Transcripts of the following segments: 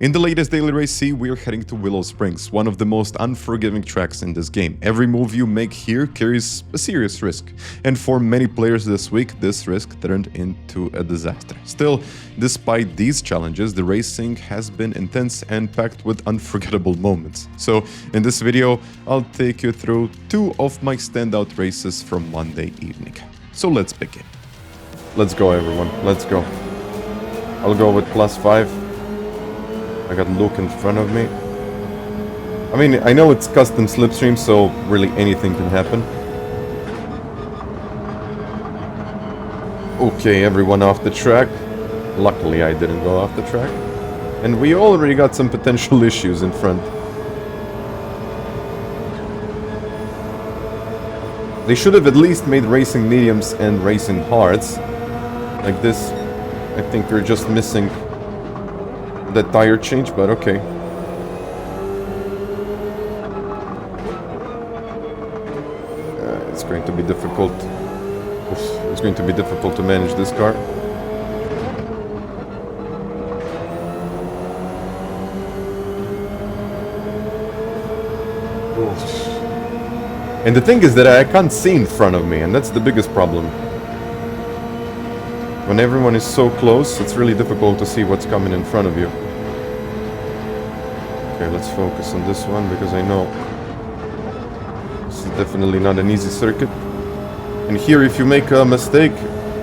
In the latest Daily Race C, we're heading to Willow Springs, one of the most unforgiving tracks in this game. Every move you make here carries a serious risk, and for many players this week, this risk turned into a disaster. Still, despite these challenges, the racing has been intense and packed with unforgettable moments. So, in this video, I'll take you through two of my standout races from Monday evening. So let's begin. Let's go everyone, let's go. I'll go with +5. I got Luke in front of me. I mean, I know it's custom slipstream, so really anything can happen. Okay, everyone off the track. Luckily, I didn't go off the track. And we already got some potential issues in front. They should have at least made racing mediums and racing hards. Like this, I think they're just missing that tire change, but okay. It's going to be difficult. It's going to be difficult to manage this car. And the thing is that I can't see in front of me, and that's the biggest problem. When everyone is so close, it's really difficult to see what's coming in front of you. Okay, let's focus on this one, because I know this is definitely not an easy circuit. And here, if you make a mistake,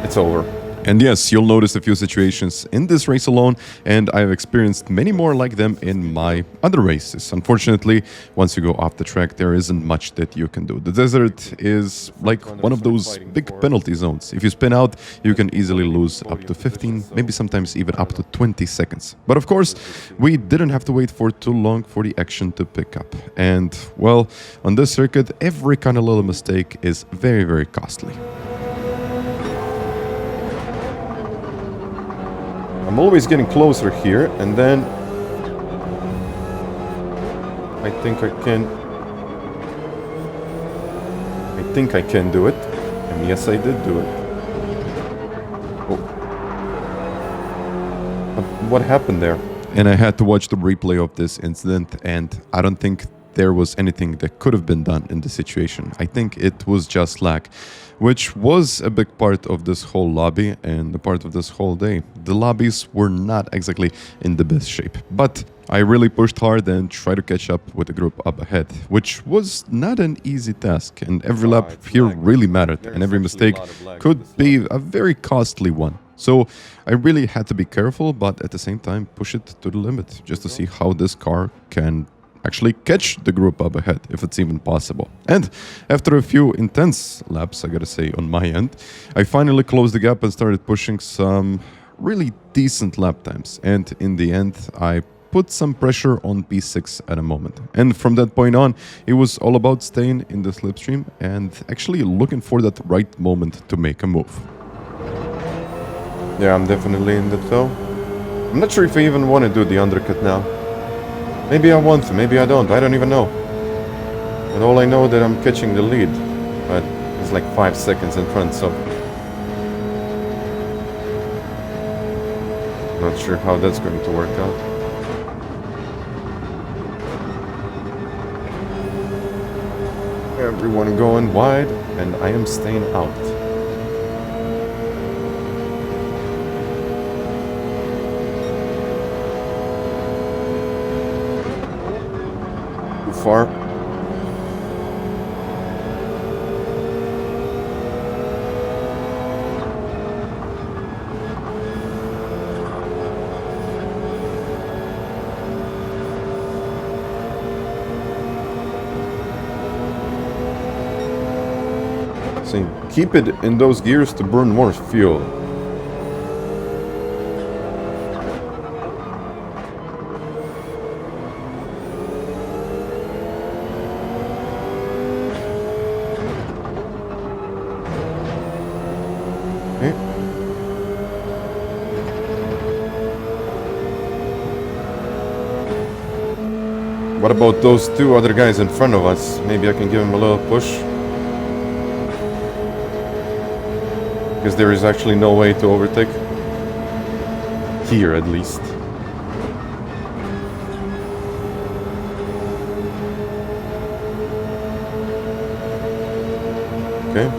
it's over. And yes, you'll notice a few situations in this race alone, and I've experienced many more like them in my other races. Unfortunately, once you go off the track, there isn't much that you can do. The desert is like one of those big penalty zones. If you spin out, you can easily lose up to 15, maybe sometimes even up to 20 seconds. But of course, we didn't have to wait for too long for the action to pick up. And, well, on this circuit, every kind of little mistake is very, very costly. I'm always getting closer here, and then I think I can do it. And yes, I did do it. Oh. What happened there? And I had to watch the replay of this incident, and I don't think there was anything that could have been done in the situation. I think it was just luck, which was a big part of this whole lobby and a part of this whole day. The lobbies were not exactly in the best shape, but I really pushed hard and tried to catch up with the group up ahead, which was not an easy task, and every lap here really mattered, and every mistake could be a very costly one. So I really had to be careful, but at the same time push it to the limit, just to see how this car can actually catch the group up ahead, if it's even possible. And after a few intense laps, I gotta say, on my end, I finally closed the gap and started pushing some really decent lap times. And in the end, I put some pressure on P6 at a moment. And from that point on, it was all about staying in the slipstream and actually looking for that right moment to make a move. Yeah, I'm definitely in the toe. I'm not sure if I even want to do the undercut now. Maybe I want to, maybe I don't even know. But all I know that I'm catching the lead. But it's like 5 seconds in front, so... not sure how that's going to work out. Everyone going wide, and I am staying out. Far. See, keep it in those gears to burn more fuel. What about those two other guys in front of us? Maybe I can give them a little push. Because there is actually no way to overtake. Here, at least. Okay.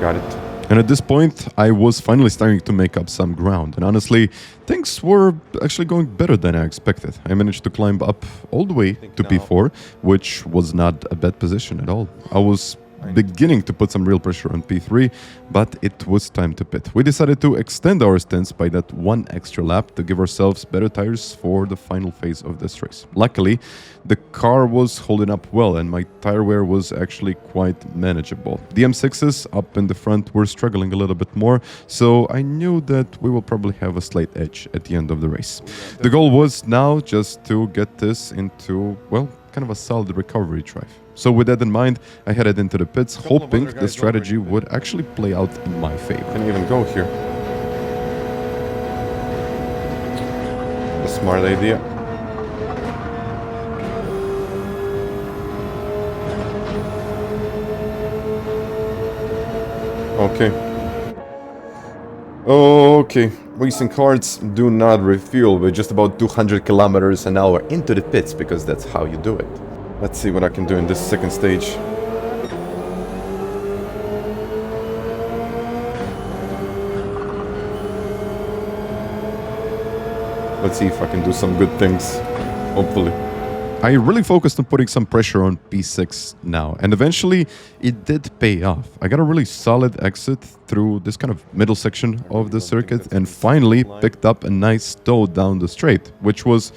Got it. And at this point, I was finally starting to make up some ground. And honestly, things were actually going better than I expected. I managed to climb up all the way to P4, which was not a bad position at all. I was beginning to put some real pressure on P3, but it was time to pit. We decided to extend our stints by that one extra lap to give ourselves better tires for the final phase of this race. Luckily, the car was holding up well and my tire wear was actually quite manageable. The M6s up in the front were struggling a little bit more, so I knew that we will probably have a slight edge at the end of the race. The goal was now just to get this into, well, kind of a solid recovery drive. So with that in mind, I headed into the pits, hoping the strategy would actually play out in my favor. Can I even go here? A smart idea. Okay. Okay. Racing cars do not refuel with just about 200 kilometers an hour into the pits because that's how you do it. Let's see what I can do in this second stage. Let's see if I can do some good things, hopefully. I really focused on putting some pressure on P6 now, and eventually it did pay off. I got a really solid exit through this kind of middle section of the circuit and finally picked up a nice toe down the straight, which was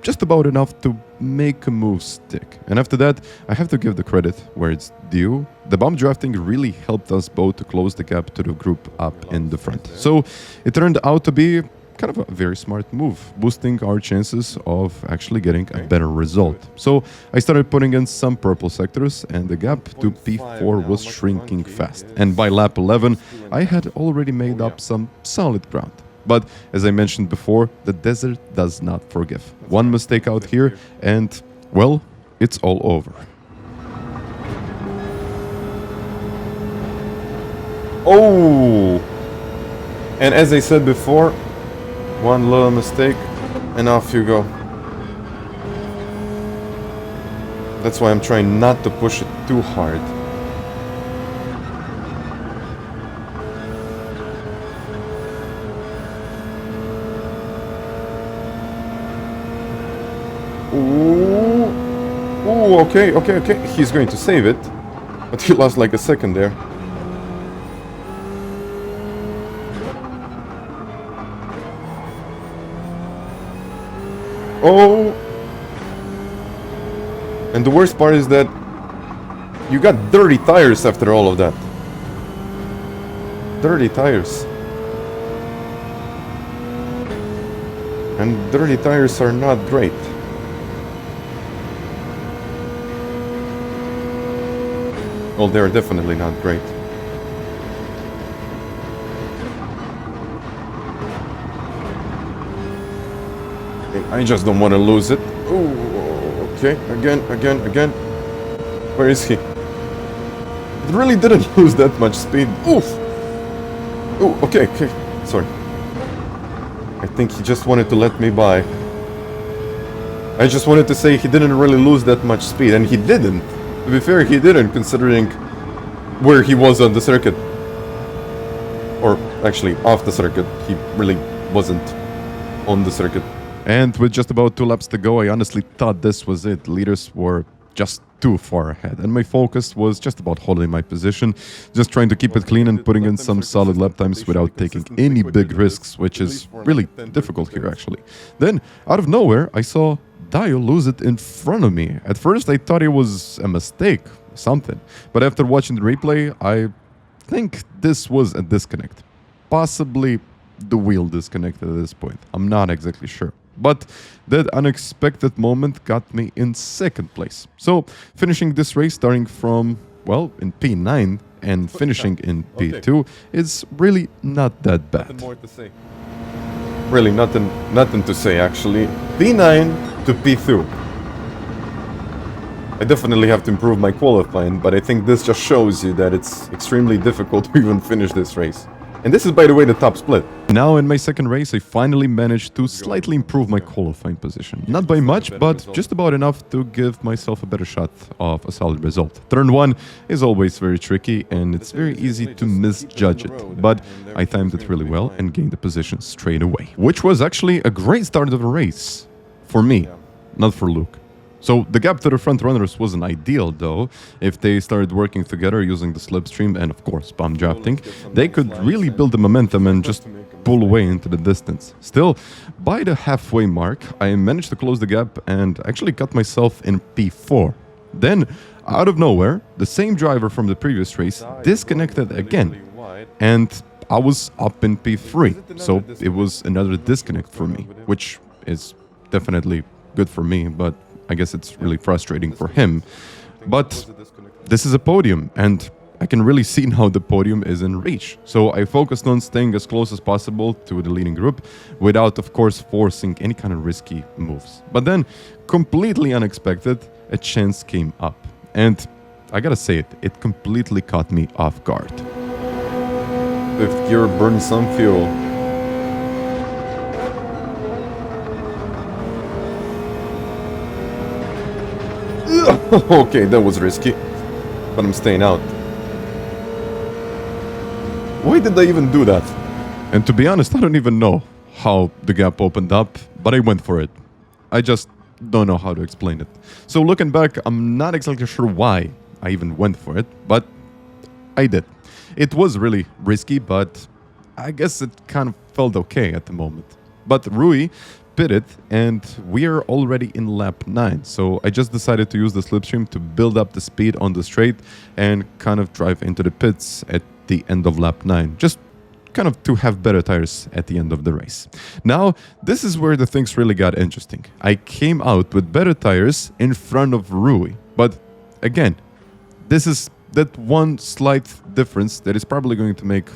just about enough to make a move stick. And after that, I have to give the credit where it's due. The bump drafting really helped us both to close the gap to the group up in the front. So it turned out to be kind of a very smart move, boosting our chances of actually getting a better result. So I started putting in some purple sectors and the gap to P4 was shrinking fast. And by lap 11, I had already made up some solid ground. But as I mentioned before, the desert does not forgive. One mistake out here and, well, it's all over. Oh! And as I said before, one little mistake and off you go. That's why I'm trying not to push it too hard. Ooh, ooh, okay. He's going to save it, but he lost like a second there. Oh, and the worst part is that you got dirty tires after all of that. Dirty tires. And dirty tires are not great. Well, they're definitely not great. I just don't want to lose it. Ooh, okay, again. Where is he? It really didn't lose that much speed. Oof! Ooh, okay, sorry. I think he just wanted to let me by. I just wanted to say he didn't really lose that much speed, and he didn't. To be fair, he didn't, considering where he was on the circuit. Or actually, off the circuit. He really wasn't on the circuit. And with just about 2 laps to go, I honestly thought this was it. Leaders were just too far ahead. And my focus was just about holding my position, just trying to keep it clean and putting in some solid lap times without taking any big risks, which is really difficult here, actually. Then, out of nowhere, I saw Dio lose it in front of me. At first, I thought it was a mistake, something. But after watching the replay, I think this was a disconnect. Possibly the wheel disconnected at this point. I'm not exactly sure. But that unexpected moment got me in second place. So finishing this race starting from, well, in P9 and finishing in P2 is really not that bad. Nothing more to say. Really nothing to say actually. P9 to P2. I definitely have to improve my qualifying, but I think this just shows you that it's extremely difficult to even finish this race. And this is, by the way, the top split. Now in my second race, I finally managed to slightly improve my qualifying position. Not by much, but just about enough to give myself a better shot of a solid result. Turn 1 is always very tricky and it's very easy to misjudge it, but I timed it really well and gained the position straight away. Which was actually a great start of the race. For me, not for Luke. So the gap to the front runners wasn't ideal though. If they started working together using the slipstream and of course bomb drafting, they could really build the momentum and just pull away into the distance. Still, by the halfway mark, I managed to close the gap and actually got myself in P4. Then, out of nowhere, the same driver from the previous race disconnected again. And I was up in P3, so it was another disconnect for me, which is definitely good for me, but I guess it's really frustrating for him. But this is a podium, and I can really see now the podium is in reach. So I focused on staying as close as possible to the leading group without, of course, forcing any kind of risky moves. But then, completely unexpected, a chance came up. And I gotta say it, it completely caught me off guard. Fifth gear burns some fuel. Okay, that was risky, but I'm staying out. Why did I even do that? And to be honest, I don't even know how the gap opened up, but I went for it. I just don't know how to explain it. So looking back, I'm not exactly sure why I even went for it, but I did. It was really risky, but I guess it kind of felt okay at the moment. But Rui pitted and we are already in lap 9, so I just decided to use the slipstream to build up the speed on the straight and kind of drive into the pits at the end of lap 9, just kind of to have better tires at the end of the race. Now, this is where the things really got interesting. I came out with better tires in front of Rui, but again, this is that one slight difference that is probably going to make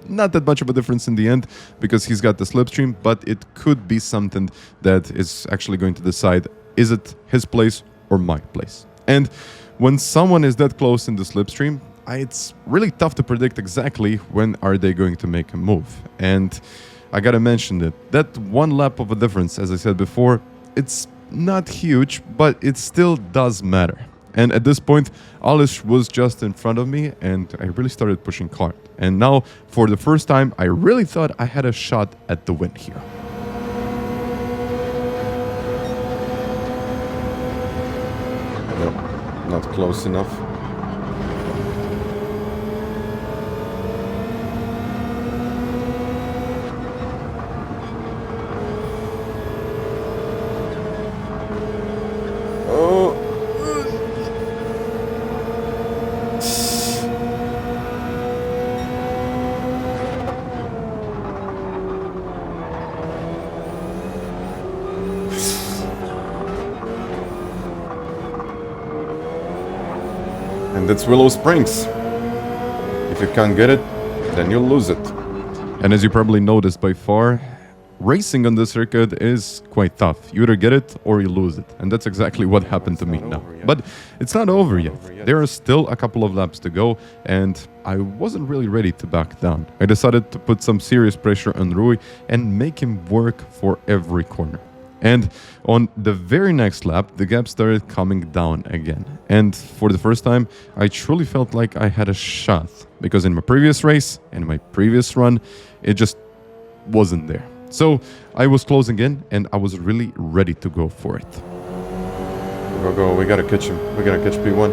not that much of a difference in the end because he's got the slipstream, but it could be something that is actually going to decide, is it his place or my place? And when someone is that close in the slipstream, it's really tough to predict exactly when are they going to make a move. And I gotta mention that one lap of a difference, as I said before, it's not huge, but it still does matter. And at this point, Alish was just in front of me and I really started pushing hard. And now, for the first time, I really thought I had a shot at the win here. No, not close enough. And that's Willow Springs. If you can't get it, then you'll lose it. And as you probably noticed by far, racing on this circuit is quite tough. You either get it or you lose it. And that's exactly what happened to me now. But it's not over yet. There are still a couple of laps to go and I wasn't really ready to back down. I decided to put some serious pressure on Rui and make him work for every corner. And on the very next lap, the gap started coming down again. And for the first time, I truly felt like I had a shot. Because in my previous race and my previous run, it just wasn't there. So I was closing in and I was really ready to go for it. Go, we gotta catch him. We gotta catch P1.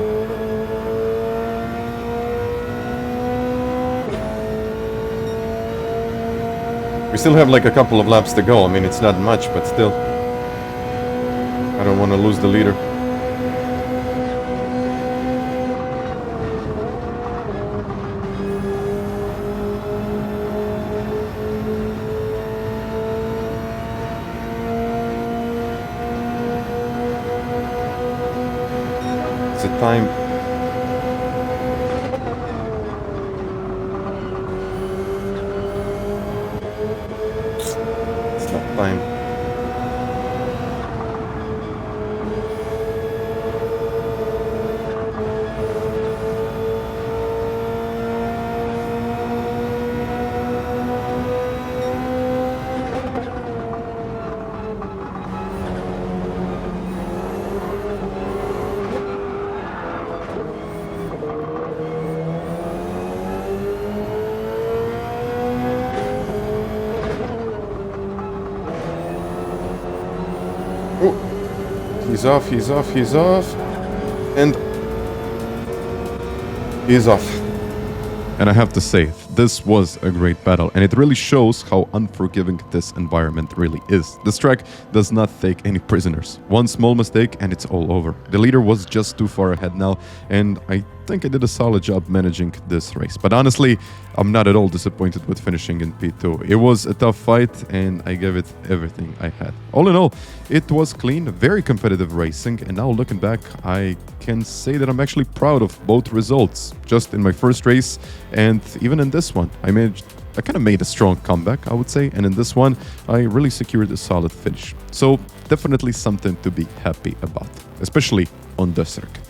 We still have like a couple of laps to go. I mean, it's not much, but still. I don't want to lose the leader. It's a time. It's not time. He's off, he's off, he's off. And he's off. And I have to say, this was a great battle, and it really shows how unforgiving this environment really is. This track does not take any prisoners. One small mistake and it's all over. The leader was just too far ahead now, and I think I did a solid job managing this race. But honestly, I'm not at all disappointed with finishing in P2. It was a tough fight, and I gave it everything I had. All in all, it was clean, very competitive racing, and now looking back, I can say that I'm actually proud of both results. Just in my first race, and even in this one, I kind of made a strong comeback, I would say, and in this one, I really secured a solid finish. So definitely something to be happy about, especially on the circuit.